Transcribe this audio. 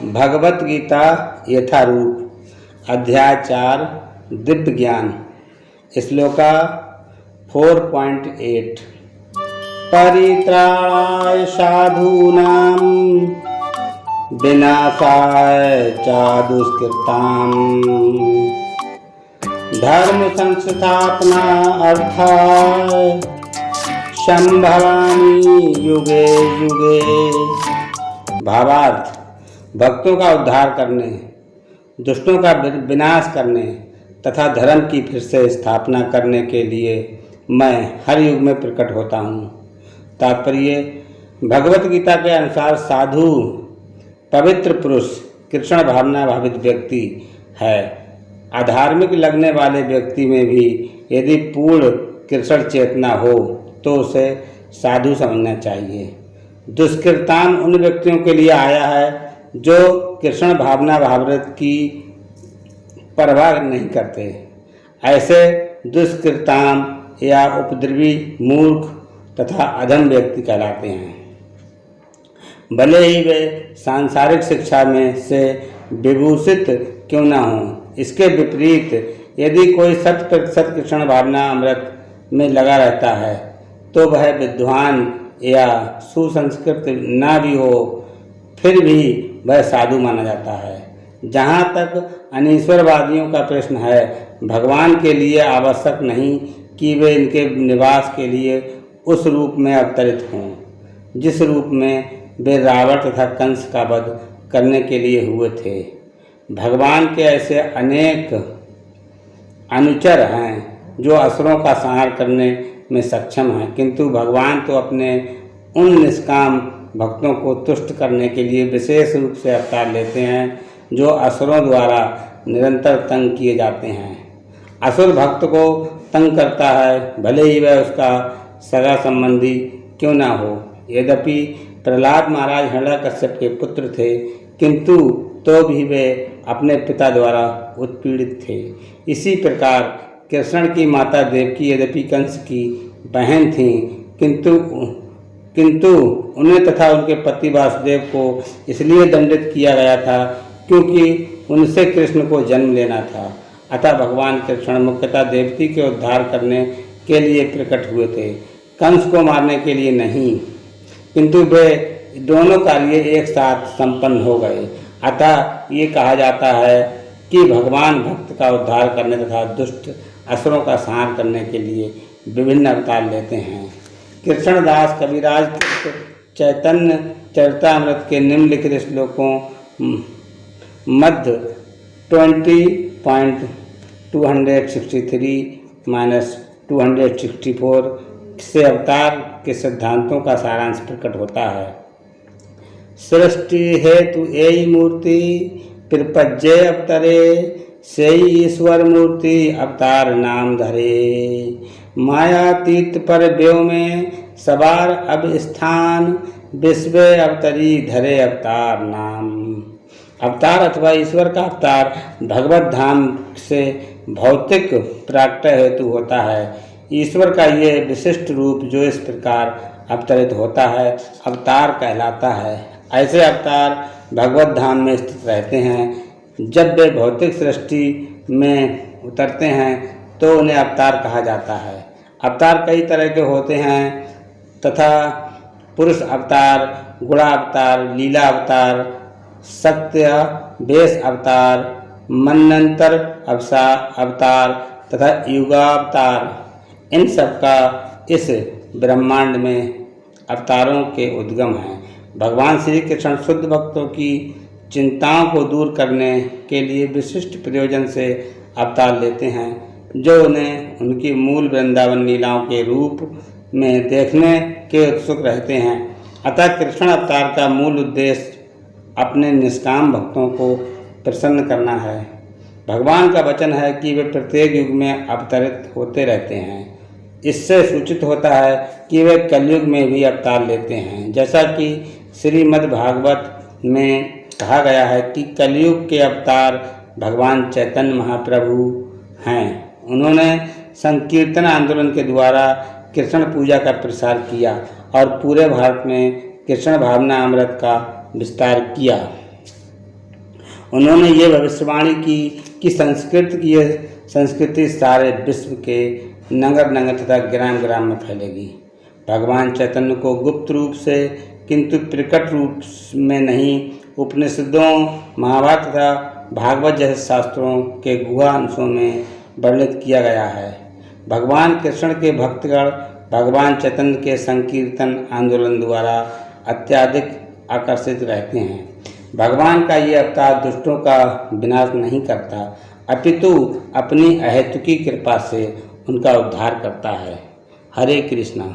भगवत गीता यथारूप अध्याय 4 दिव्य ज्ञान श्लोका 4.8 परित्राणाय साधूनां विनाशाय च दुष्कृताम् धर्म संस्थापना अर्थाय संभवामि युगे युगे। भावार्थ: भक्तों का उद्धार करने, दुष्टों का विनाश करने तथा धर्म की फिर से स्थापना करने के लिए मैं हर युग में प्रकट होता हूँ। तात्पर्य: भगवत गीता के अनुसार साधु पवित्र पुरुष कृष्ण भावना भावित व्यक्ति है। अधार्मिक लगने वाले व्यक्ति में भी यदि पूर्ण कृष्ण चेतना हो तो उसे साधु समझना चाहिए। दुष्कृताम उन व्यक्तियों के लिए आया है जो कृष्ण भावना भावृत की परवाह नहीं करते। ऐसे दुष्कृताम या उपद्रवी मूर्ख तथा अधम व्यक्ति कहलाते हैं। भले ही वे सांसारिक शिक्षा में से विभूषित क्यों न हों। इसके विपरीत यदि कोई 100% कृष्ण भावना अमृत में लगा रहता है तो वह विद्वान या सुसंस्कृत न भी हो फिर भी वह साधु माना जाता है। जहाँ तक अनीश्वरवादियों का प्रश्न है, भगवान के लिए आवश्यक नहीं कि वे इनके निवास के लिए उस रूप में अवतरित हों जिस रूप में वे रावण तथा कंस का वध करने के लिए हुए थे। भगवान के ऐसे अनेक अनुचर हैं जो असुरों का संहार करने में सक्षम हैं, किंतु भगवान तो अपने उन निष्काम भक्तों को तुष्ट करने के लिए विशेष रूप से अवतार लेते हैं जो असुरों द्वारा निरंतर तंग किए जाते हैं। असुर भक्त को तंग करता है, भले ही वह उसका सगा संबंधी क्यों ना हो। यद्यपि प्रहलाद महाराज हिरण्यकश्यप के पुत्र थे, किंतु तो भी वे अपने पिता द्वारा उत्पीड़ित थे। इसी प्रकार कृष्ण की माता देवकी यद्यपि कंस की बहन थीं, किंतु उन्हें तथा उनके पति वासुदेव को इसलिए दंडित किया गया था क्योंकि उनसे कृष्ण को जन्म लेना था। अतः भगवान कृष्ण मुख्यतः देवकी के उद्धार करने के लिए प्रकट हुए थे, कंस को मारने के लिए नहीं। किंतु वे दोनों कार्य एक साथ संपन्न हो गए। अतः ये कहा जाता है कि भगवान भक्त का उद्धार करने तथा दुष्ट असुरों का संहार करने के लिए विभिन्न अवतार लेते हैं। कृष्णदास कविराज चैतन्य चरितामृत के निम्नलिखित श्लोकों मध्य 20.263-264 से अवतार के सिद्धांतों का सारांश प्रकट होता है। सृष्टि हेतु एई मूर्ति प्रपज्ये अवतरे सेई ईश्वर मूर्ति अवतार नाम धरे। मायातीत पर व्योम में सवार अब स्थान विश्व अवतरी धरे अवतार नाम। अवतार अथवा ईश्वर का अवतार भगवत धाम से भौतिक प्राकट्य हेतु होता है। ईश्वर का ये विशिष्ट रूप जो इस प्रकार अवतरित होता है अवतार कहलाता है। ऐसे अवतार भगवत धाम में स्थित रहते हैं। जब वे भौतिक सृष्टि में उतरते हैं तो उन्हें अवतार कहा जाता है। अवतार कई तरह के होते हैं तथा पुरुष अवतार, गुणावतार, लीला अवतार, सत्य वेश अवतार, मनंतर अवतार तथा युगावतार, इन सब का इस ब्रह्मांड में अवतारों के उद्गम हैं। भगवान श्री कृष्ण शुद्ध भक्तों की चिंताओं को दूर करने के लिए विशिष्ट प्रयोजन से अवतार लेते हैं जो उन्हें उनकी मूल वृंदावन लीलाओं के रूप में देखने के उत्सुक रहते हैं। अतः कृष्ण अवतार का मूल उद्देश्य अपने निष्काम भक्तों को प्रसन्न करना है। भगवान का वचन है कि वे प्रत्येक युग में अवतरित होते रहते हैं। इससे सूचित होता है कि वे कलयुग में भी अवतार लेते हैं, जैसा कि श्रीमद् भागवत में कहा गया है कि कलयुग के अवतार भगवान चैतन्य महाप्रभु हैं। उन्होंने संकीर्तन आंदोलन के द्वारा कृष्ण पूजा का प्रसार किया और पूरे भारत में कृष्ण भावना अमृत का विस्तार किया। उन्होंने ये भविष्यवाणी की कि संस्कृति सारे विश्व के नगर नगर तथा ग्राम ग्राम में फैलेगी। भगवान चैतन्य को गुप्त रूप से किंतु प्रकट रूप में नहीं, उपनिषदों, महाभारत तथा भागवत जैसे शास्त्रों के गुहा अंशों में वर्णित किया गया है। भगवान कृष्ण के भक्तगण भगवान चैतन्य के संकीर्तन आंदोलन द्वारा अत्यधिक आकर्षित रहते हैं। भगवान का ये अवतार दुष्टों का विनाश नहीं करता, अपितु अपनी अहेतुकी कृपा से उनका उद्धार करता है। हरे कृष्णा।